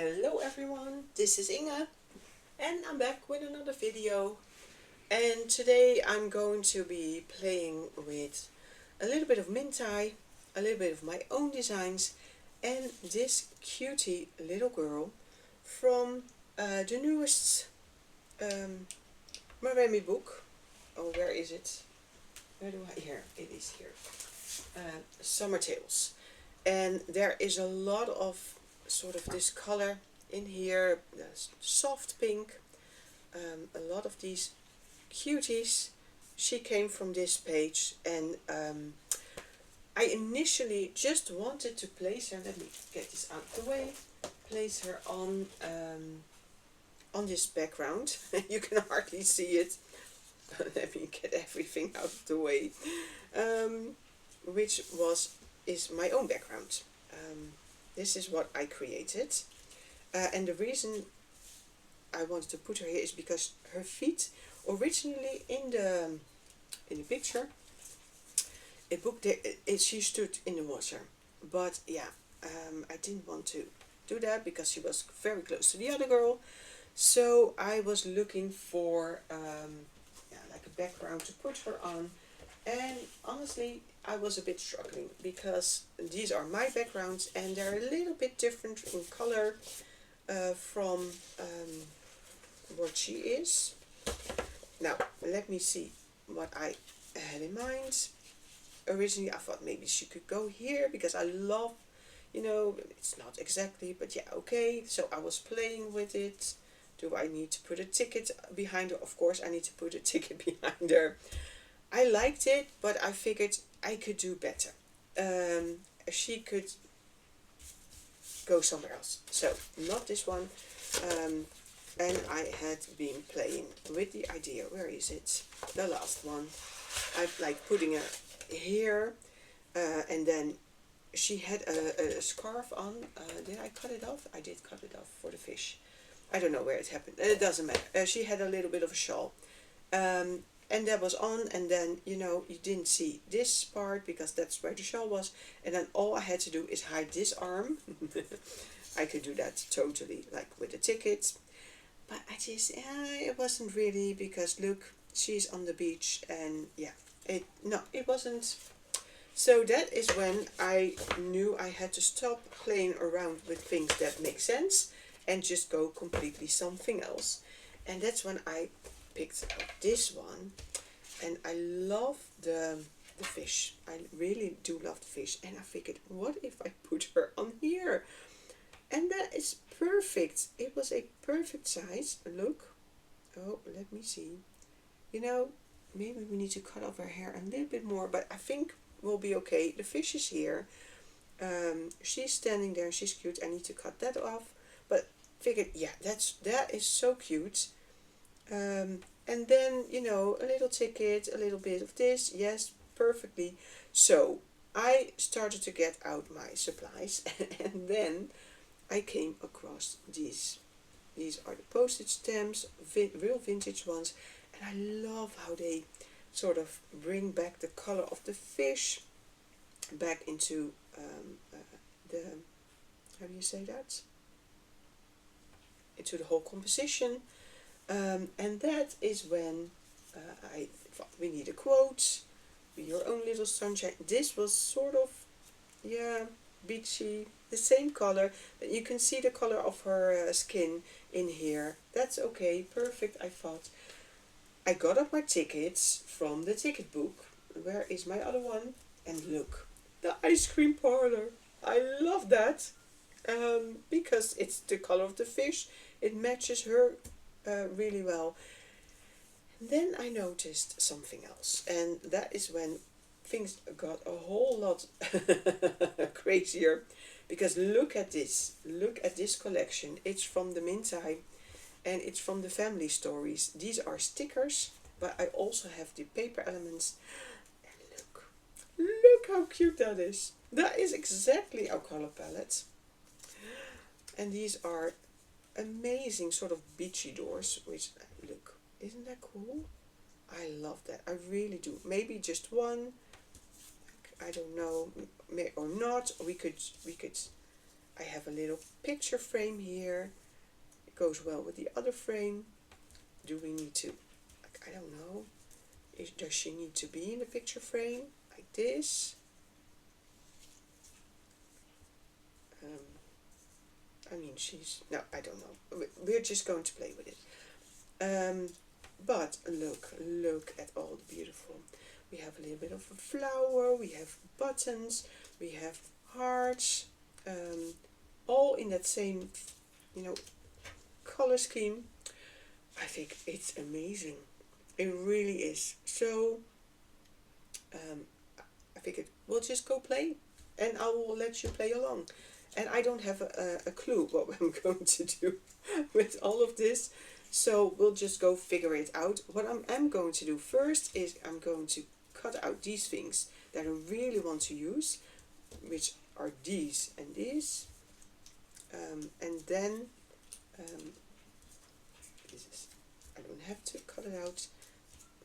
Hello everyone, this is Inge and I'm back with another video, and today I'm going to be playing with a little bit of Mintay, a little bit of my own designs, and this cutie little girl from the newest Maremi book. Oh, where is it? Where do I? Here, it is here. Summer Tales. And there is a lot of sort of this color in here. There's soft pink, a lot of these cuties. She came from this page, and I initially just wanted to place her. Let me get this out of the way. Place her on this background. You can hardly see it. Let me get everything out of the way. Which is my own background. This is what I created, and the reason I wanted to put her here is because her feet originally in the picture she stood in the water, but yeah, I didn't want to do that because she was very close to the other girl, so I was looking for like a background to put her on. And honestly, I was a bit struggling because these are my backgrounds and they're a little bit different in color from what she is. Now, let me see what I had in mind. Originally, I thought maybe she could go here because I love, it's not exactly, but yeah, okay. So I was playing with it. Do I need to put a ticket behind her? Of course, I need to put a ticket behind her. I liked it, but I figured I could do better. She could go somewhere else. So, not this one. And I had been playing with the idea. Where is it? The last one. I've like putting her here. And then she had a scarf on. Did I cut it off? I did cut it off for the fish. I don't know where it happened. It doesn't matter. She had a little bit of a shawl. And that was on, and then you didn't see this part because that's where the shawl was, and then all I had to do is hide this arm. I could do that totally like with the ticket, but it wasn't really, because look, she's on the beach, and yeah, it wasn't. So that is when I knew I had to stop playing around with things that make sense and just go completely something else. And that's when I picked up this one, and I love the fish. I really do love the fish, and I figured, what if I put her on here? And that is perfect. It was a perfect size. Look. Oh, let me see. Maybe we need to cut off her hair a little bit more, but I think we'll be okay. The fish is here. She's standing there. She's cute. I need to cut that off, but figured, yeah, that is so cute. And then, a little ticket, a little bit of this, yes, perfectly. So I started to get out my supplies, and then I came across these. These are the postage stamps, real vintage ones, and I love how they sort of bring back the color of the fish back into the, how do you say that? Into the whole composition. And that is when I thought we need a quote, be your own little sunshine. This was sort of, yeah, beachy, the same color. You can see the color of her skin in here. That's okay, perfect, I thought. I got up my tickets from the ticket book. Where is my other one? And look, the ice cream parlor. I love that. Because it's the color of the fish. It matches her really well. And then I noticed something else, and that is when things got a whole lot crazier, because look at this collection. It's from the Mintay, and it's from the family stories. These are stickers, but I also have the paper elements, and look how cute that is. That is exactly our color palette, and these are amazing sort of beachy doors, which, look, isn't that cool? I love that. I really do. Maybe just one, I don't know, or not. We could I have a little picture frame here. It goes well with the other frame. Do we need to, like, I don't know, does she need to be in the picture frame like this? I mean, no, I don't know. We're just going to play with it. But look at all the beautiful. We have a little bit of a flower, we have buttons, we have hearts, all in that same, you know, color scheme. I think it's amazing. It really is. So, I think we'll just go play, and I will let you play along. And I don't have a clue what I'm going to do with all of this. So we'll just go figure it out. What I'm going to do first is I'm going to cut out these things that I really want to use, which are these and these. And then, I don't have to cut it out.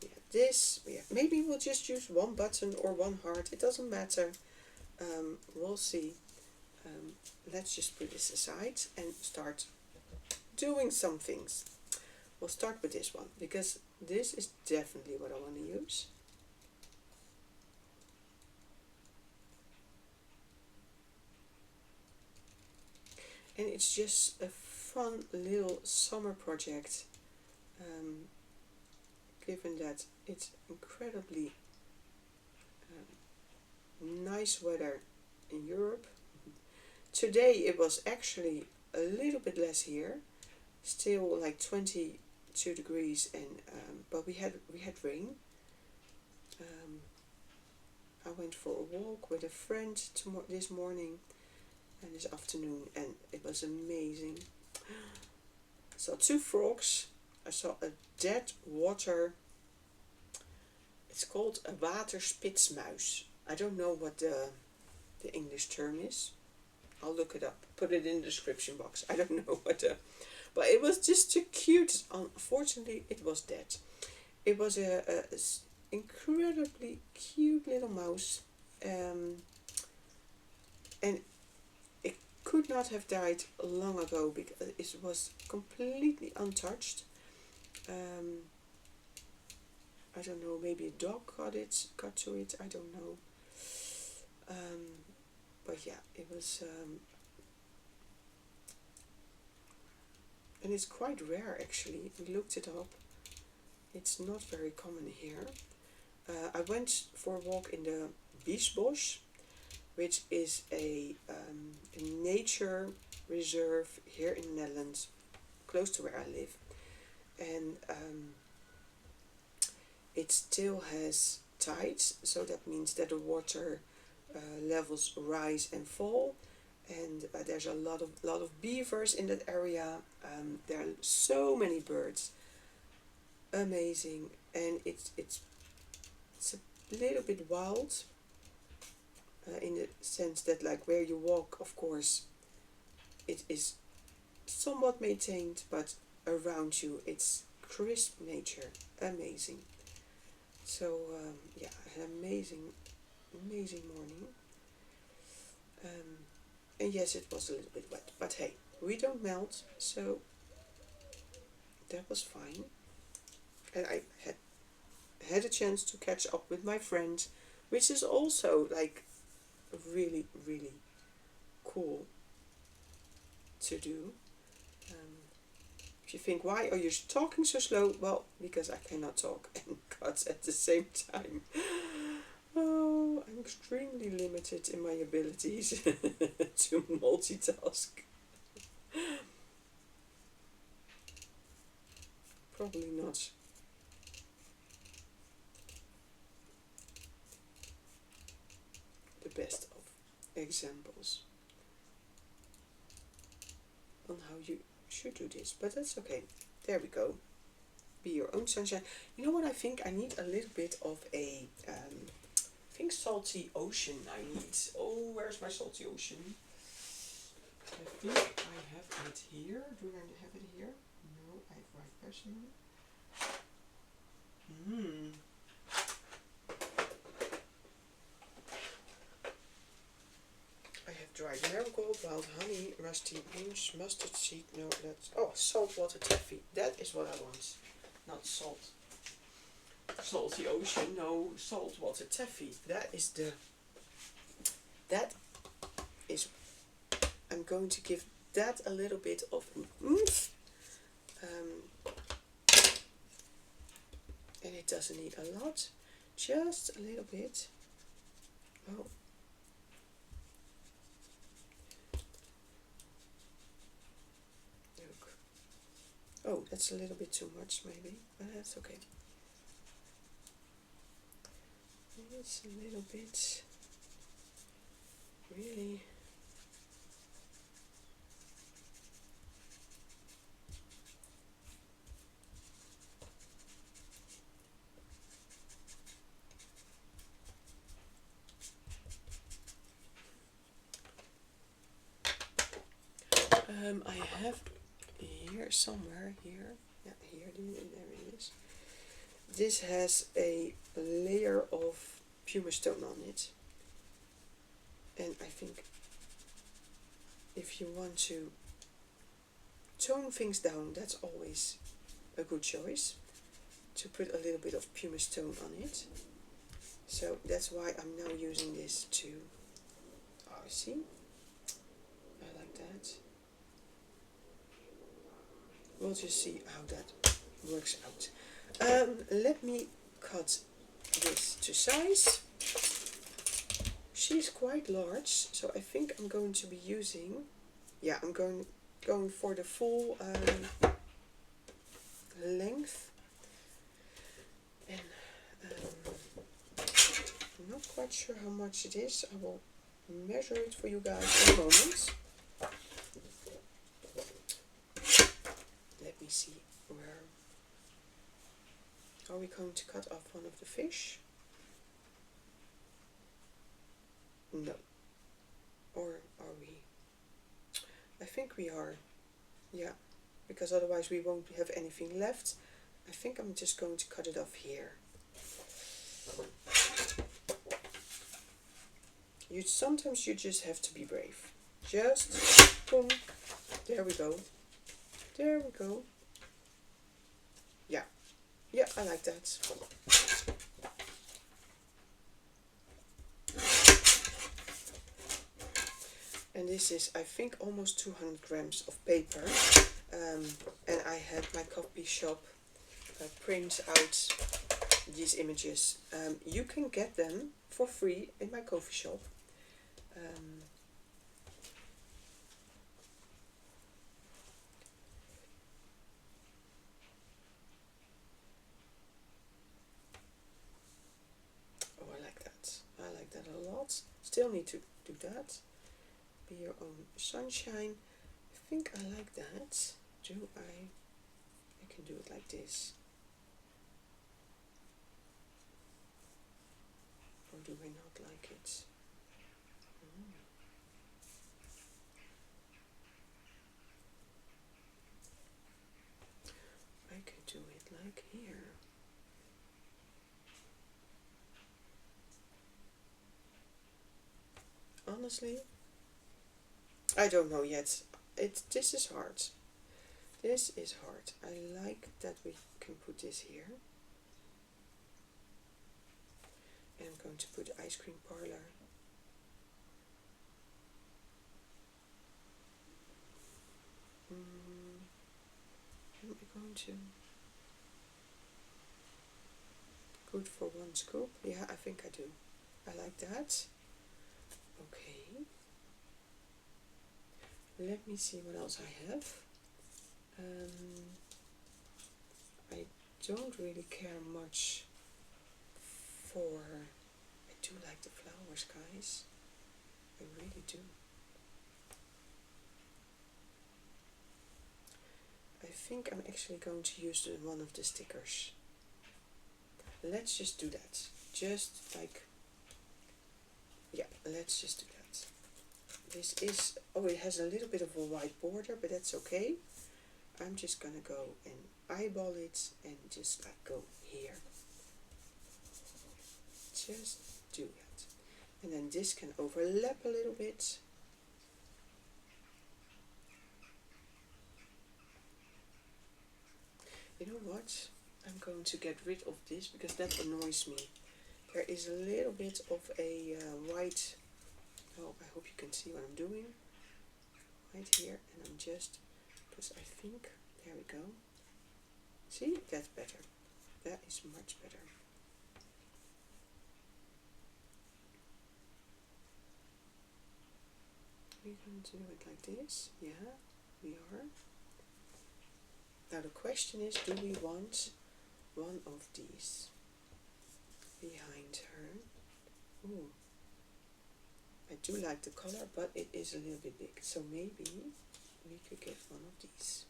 We have this. Maybe we'll just use one button or one heart. It doesn't matter. We'll see. Let's just put this aside and start doing some things. We'll start with this one because this is definitely what I want to use. And it's just a fun little summer project, given that it's incredibly nice weather in Europe. Today it was actually a little bit less here, still like 22 degrees, and but we had rain. I went for a walk with a friend this morning and this afternoon, and it was amazing. I saw two frogs. I saw a dead water. It's called a waterspitsmuis. I don't know what the English term is. I'll look it up. Put it in the description box. I don't know what but it was just too cute. Unfortunately, it was dead. It was a incredibly cute little mouse, and it could not have died long ago because it was completely untouched. I don't know. Maybe a dog got to it. I don't know. But yeah, it was, and it's quite rare actually. We looked it up. It's not very common here. I went for a walk in the Biesbos, which is a nature reserve here in the Netherlands, close to where I live, and it still has tides, so that means that the water levels rise and fall, and there's a lot of beavers in that area. There are so many birds, amazing, and it's a little bit wild, in the sense that, like, where you walk, of course, it is somewhat maintained, but around you it's crisp nature, amazing. So yeah, an amazing morning. And yes, it was a little bit wet, but hey, we don't melt, so that was fine. And I had a chance to catch up with my friend, which is also like really cool to do. If you think, why are you talking so slow? Well, because I cannot talk and cut at the same time. Oh, I'm extremely limited in my abilities to multitask. Probably not. The best of examples on how you should do this, but that's okay. There we go. Be your own sunshine. You know what I think? I need a little bit of a, I think salty ocean I need. Oh, where's my salty ocean? I think I have it here. Do I have it here? No, I have right person. I have dried marigold, wild honey, rusty beans, mustard seed. No, that's saltwater taffy. That is what I want, not salty ocean. No, saltwater taffy. That is the. That is. I'm going to give that a little bit of an oomph. And it doesn't need a lot, just a little bit. Oh. Look. Oh, that's a little bit too much maybe, but that's okay. It's a little bit, really. I have here somewhere, here, yeah, here, there it is. This has a layer of pumice stone on it, and I think if you want to tone things down, that's always a good choice, to put a little bit of pumice stone on it. So that's why I'm now using this to, see, I like that. We'll just see how that works out. Let me cut this to size. She's quite large, so I think I'm going to be using, yeah, I'm going for the full length. And I'm not quite sure how much it is. I will measure it for you guys in a moment. Let me see, where are we going to cut off one of the fish? No. Or are we? I think we are. Yeah, because otherwise we won't have anything left. I think I'm just going to cut it off here. Sometimes you just have to be brave. Just boom. There we go. There we go. Yeah. Yeah, I like that. And this is, I think, almost 200 grams of paper. And I had my copy shop print out these images. You can get them for free in my coffee shop. Oh, I like that. I like that a lot. Still need to do that. Be your own sunshine. I think I like that. Do I? I can do it like this. Or do I not like it? I can do it like here. Honestly, I don't know yet. This is hard. This is hard. I like that we can put this here. And I'm going to put the ice cream parlor. Am I going to? Good for one scoop. Yeah, I think I do. I like that. Okay. Let me see what else I have. I don't really care much for. I do like the flowers, guys. I really do. I think I'm actually going to use one of the stickers. Let's just do that. Just like, yeah, let's just do that. This is, oh, it has a little bit of a white border, but that's okay. I'm just gonna go and eyeball it and just like go here. Just do that. And then this can overlap a little bit. You know what? I'm going to get rid of this because that annoys me. There is a little bit of a white, oh, I hope you can see what I'm doing, right here, and I'm just, because I think, there we go. See, that's better. That is much better. We're going to do it like this. Yeah, we are. Now the question is, do we want one of these behind her? Ooh, I do like the color, but it is a little bit big, so maybe we could get one of these.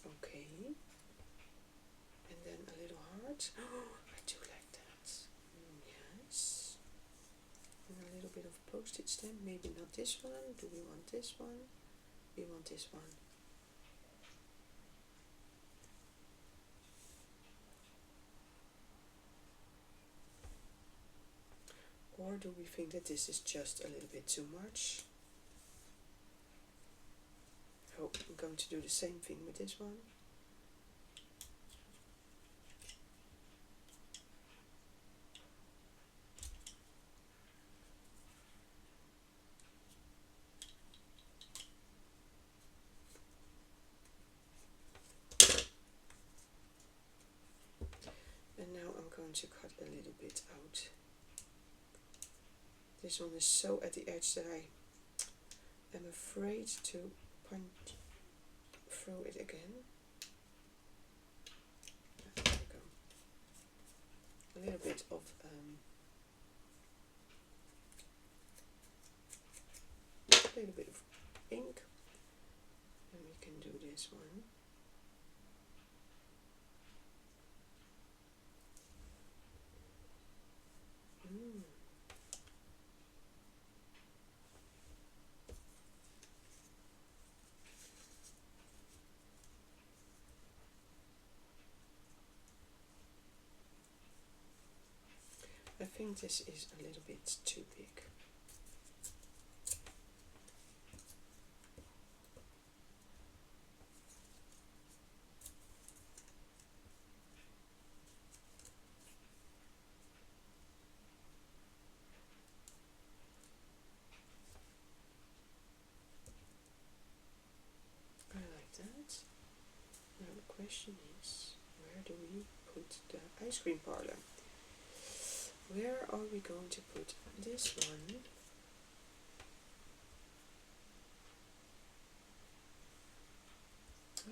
Okay, and then a little heart. Oh, I do like that. Yes, and a little bit of postage stamp. Maybe not this one. Do we want this one? We want this one. Or do we think that this is just a little bit too much? Oh, I'm going to do the same thing with this one. And now I'm going to cut a little bit out. This one is so at the edge that I am afraid to punch through it again. There we go. A little bit of ink, and we can do this one. I think this is a little bit too big. I like that. Now the question is, where do we put the ice cream parlor? Where are we going to put this one?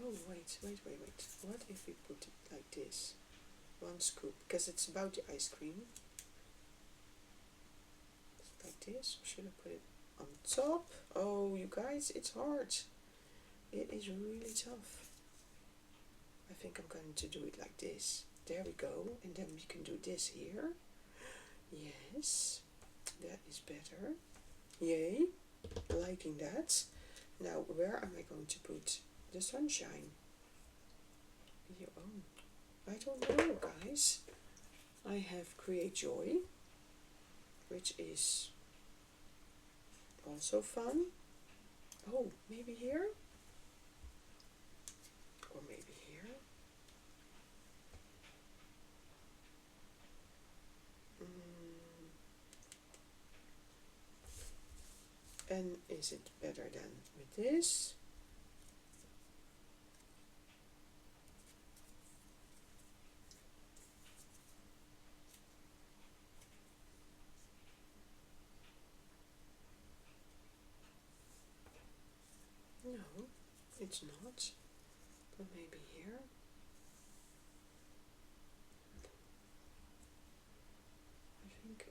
Oh, wait. What if we put it like this? One scoop, because it's about the ice cream. Like this. Should I put it on top? Oh, you guys, it's hard. It is really tough. I think I'm going to do it like this. There we go. And then we can do this here. Yes, that is better. Yay, liking that. Now, where am I going to put the sunshine? I don't know, guys. I have Create Joy, which is also fun. Oh, maybe here? Or maybe here? And is it better than with this? No, it's not. But maybe here.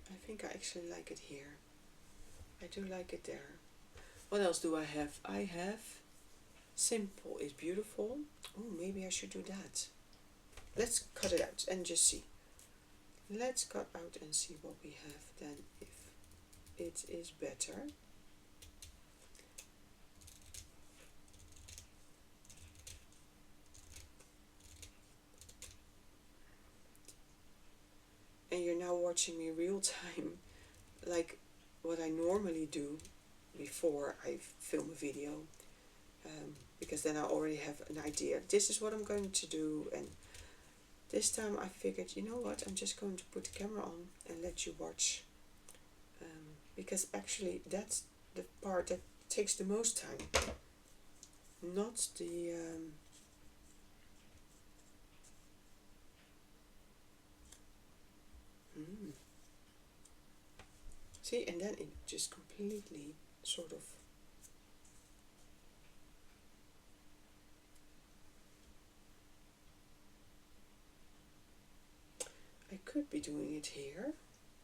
I think I actually like it here. I do like it there. What else do I have? I have Simple is Beautiful. Oh, maybe I should do that. Let's cut it out and just see. Let's cut out and see what we have then, if it is better. And you're now watching me real time, like what I normally do before I film a video, because then I already have an idea. This is what I'm going to do, and this time I figured, you know what, I'm just going to put the camera on and let you watch, because actually that's the part that takes the most time, not the see, and then it just completely sort of, I could be doing it here.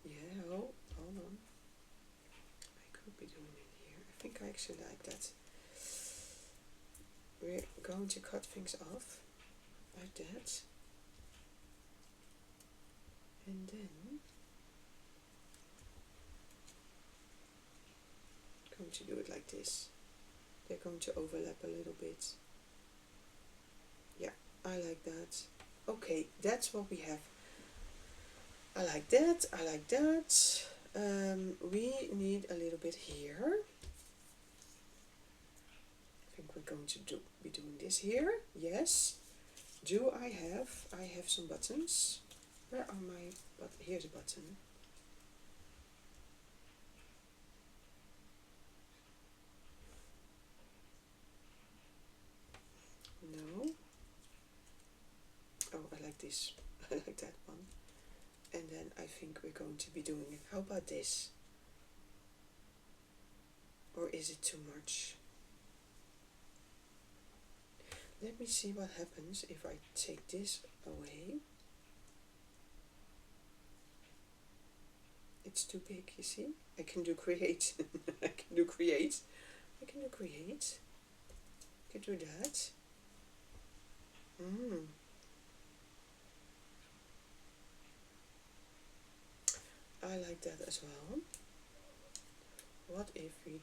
Yeah, hold on. I could be doing it here. I think I actually like that. We're going to cut things off like that. And then I'm going to do it like this. They're going to overlap a little bit. Yeah, I like that. Okay, that's what we have. I like that, I like that. We need a little bit here. I think we're going to be doing this here. Yes. Do I have some buttons. Where are my, here's a button. No. Oh, I like this. I like that one. And then I think we're going to be doing it. How about this? Or is it too much? Let me see what happens if I take this away. It's too big, you see? I can do create. I can do create. I can do create. I can do that. I like that as well. What if we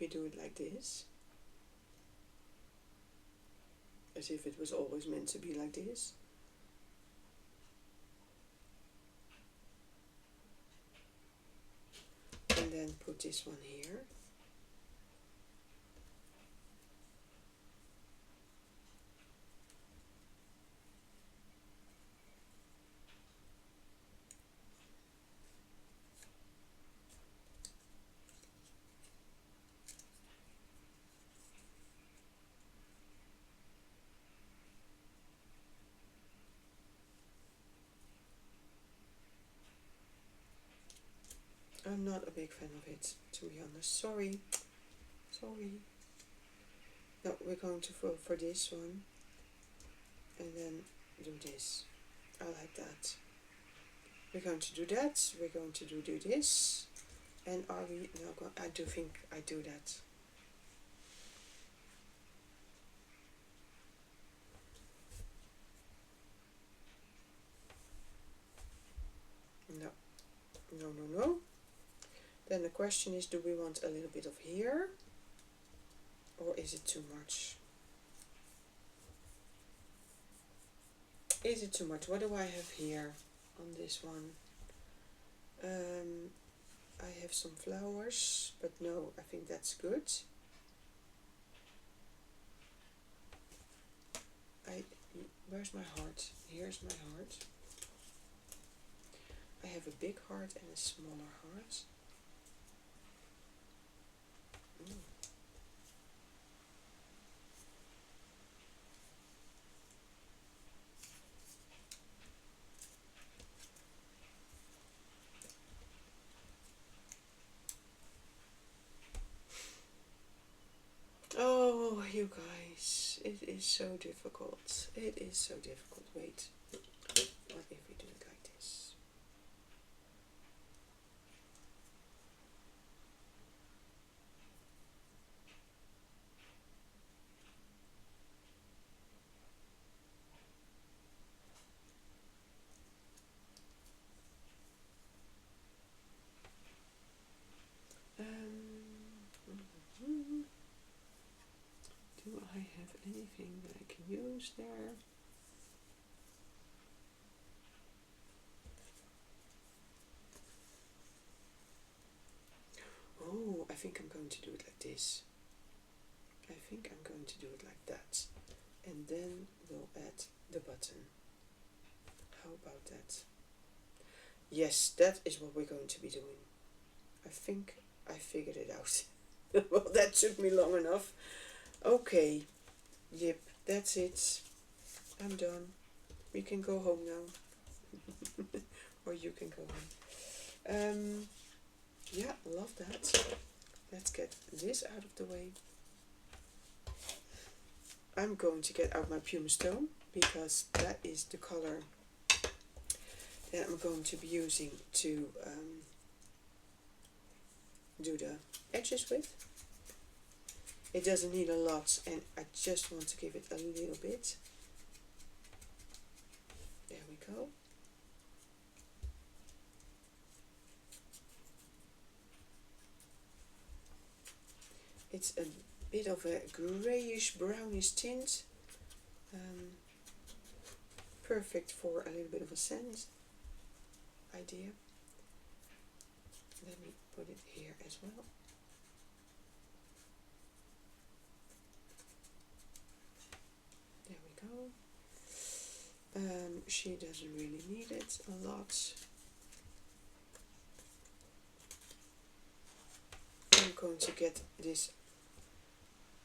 do it like this? As if it was always meant to be like this. And then put this one here. I'm not a big fan of it, to be honest. Sorry. No, we're going to go for this one. And then do this. I like that. We're going to do that. We're going to do this. And are we now going? I do think I do that. No. Then the question is, do we want a little bit of here? Or is it too much? Is it too much? What do I have here on this one? I have some flowers, but no, I think that's good. Where's my heart? Here's my heart. I have a big heart and a smaller heart. Oh, you guys, it is so difficult. It is so difficult. Wait, what if we do it like this? I have anything that I can use there? Oh, I think I'm going to do it like this. I think I'm going to do it like that. And then we'll add the button. How about that? Yes, that is what we're going to be doing. I think I figured it out. Well, that took me long enough. Okay, yep, that's it. I'm done. We can go home now. Or you can go home. Yeah, love that. Let's get this out of the way. I'm going to get out my pumice stone because that is the color that I'm going to be using to do the edges with. It doesn't need a lot, and I just want to give it a little bit. There we go. It's a bit of a grayish brownish tint. Perfect for a little bit of a scent idea. Let me put it here as well. There we go. She doesn't really need it a lot. I'm going to get this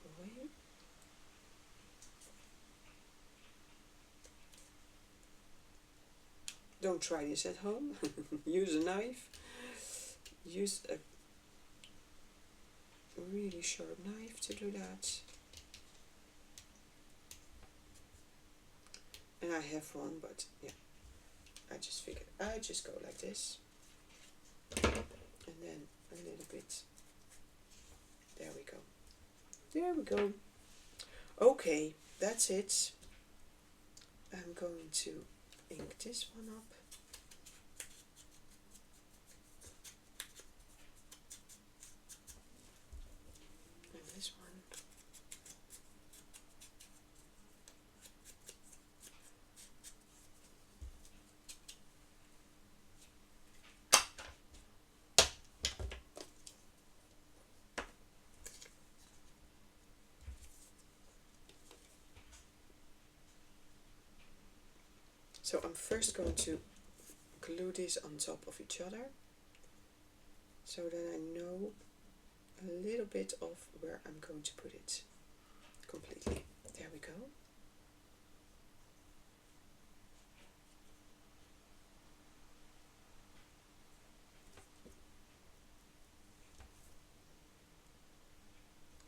away. Don't try this at home. Use a knife. Use a really sharp knife to do that. And I have one, but yeah, I just figured I just go like this. And then a little bit. There we go. There we go. Okay, that's it. I'm going to ink this one up. And this one. So I'm first going to glue this on top of each other so that I know a little bit of where I'm going to put it completely. There we go.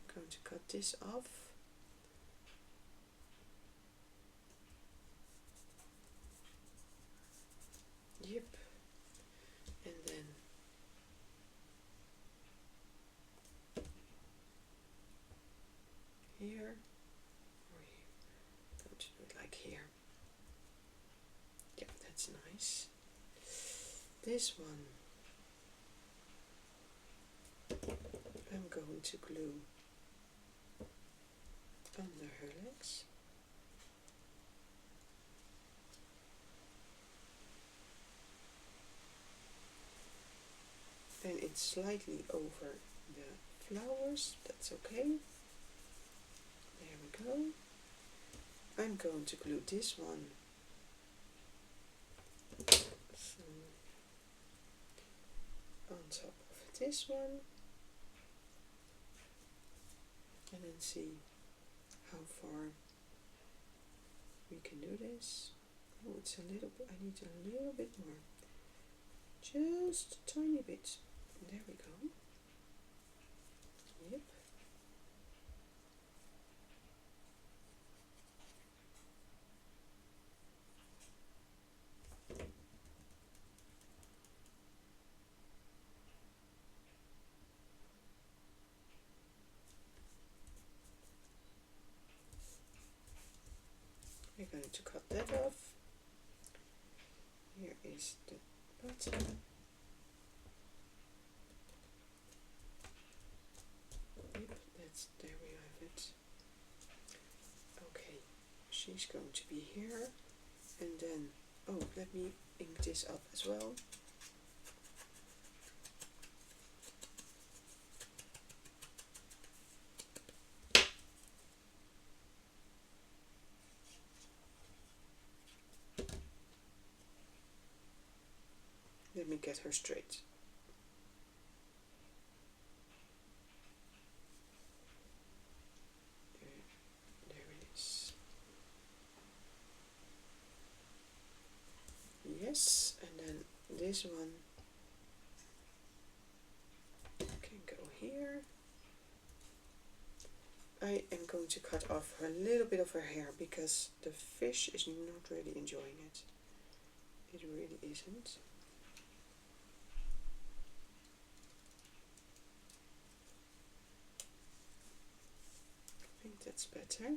I'm going to cut this off. Yep. And then here, or here. I'm going to do it like here. Yeah, that's nice. This one I'm going to glue under her legs. And it's slightly over the flowers, that's okay. There we go. I'm going to glue this one on top of this one, and then see how far we can do this. Oh, it's a little bit, I need a little bit more, just a tiny bit. There we go. Yep. We're going to cut that off. Here is the button. Yep, there we have it. she's going to be here. And then, oh, let me ink this up as well. Let me get her straight. There it is. Yes, and then this one can go here. I am going to cut off a little bit of her hair because the fish is not really enjoying it. It really isn't. I think that's better.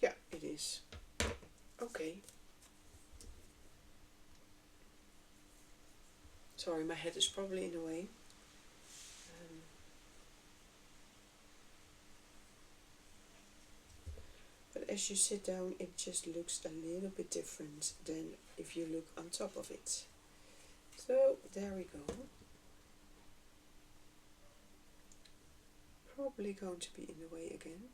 Yeah, it is. Okay. Sorry, my head is probably in the way. But as you sit down, it just looks a little bit different than if you look on top of it. So there we go. Probably going to be in the way again.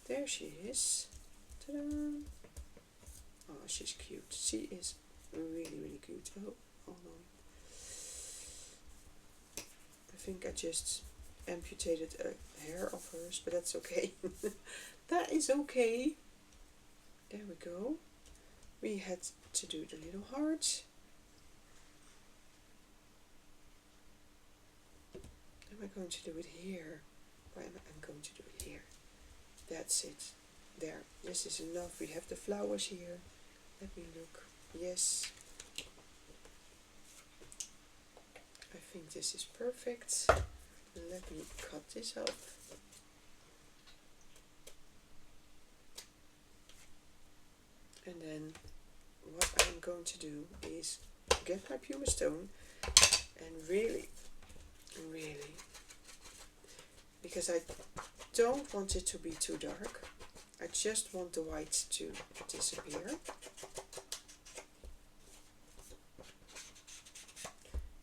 There she is. Ta-da! Oh, she's cute. She is really, really cute. Oh, hold on. I think I just amputated a hair of hers, but that's okay. That is okay. There we go. We had to do the little heart. Am I going to do it here? Or am I going to do it here? That's it. There. This is enough. We have the flowers here. Let me look. Yes. I think this is perfect. Let me cut this up. And then what I'm going to do is get my pumice stone and really, because I don't want it to be too dark. I just want the white to disappear.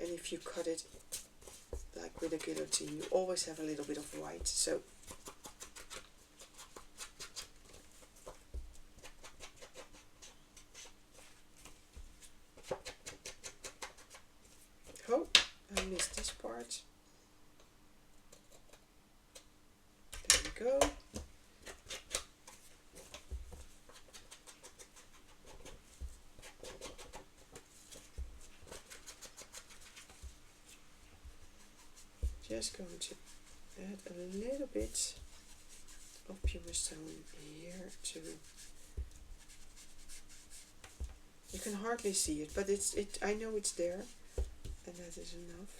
And if you cut it like with a guillotine, you always have a little bit of white. So oh, I missed this part. There we go. Just going to add a little bit of pumice stone here too. You can hardly see it, but I know it's there, and that is enough.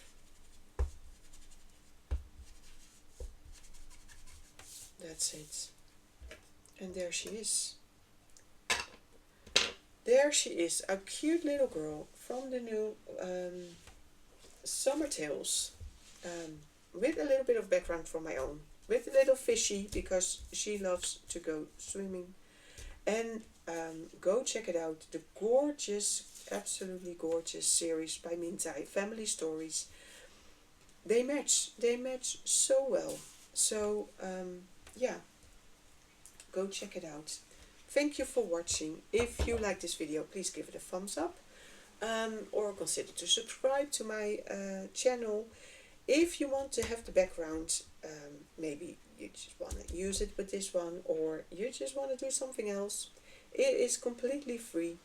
That's it. And there she is. There she is, a cute little girl from the new Summer Tales. With a little bit of background from my own, with a little fishy because she loves to go swimming, and go check it out, the gorgeous, absolutely gorgeous series by Mintay, Family Stories. They match so well. So yeah, go check it out. Thank you for watching. If you like this video, please give it a thumbs up, or consider to subscribe to my channel. If you want to have the background, maybe you just want to use it with this one, or you just want to do something else, it is completely free.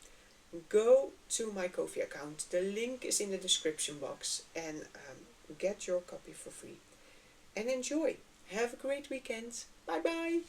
Go to my Ko-fi account. The link is in the description box, and get your copy for free. And enjoy. Have a great weekend. Bye bye.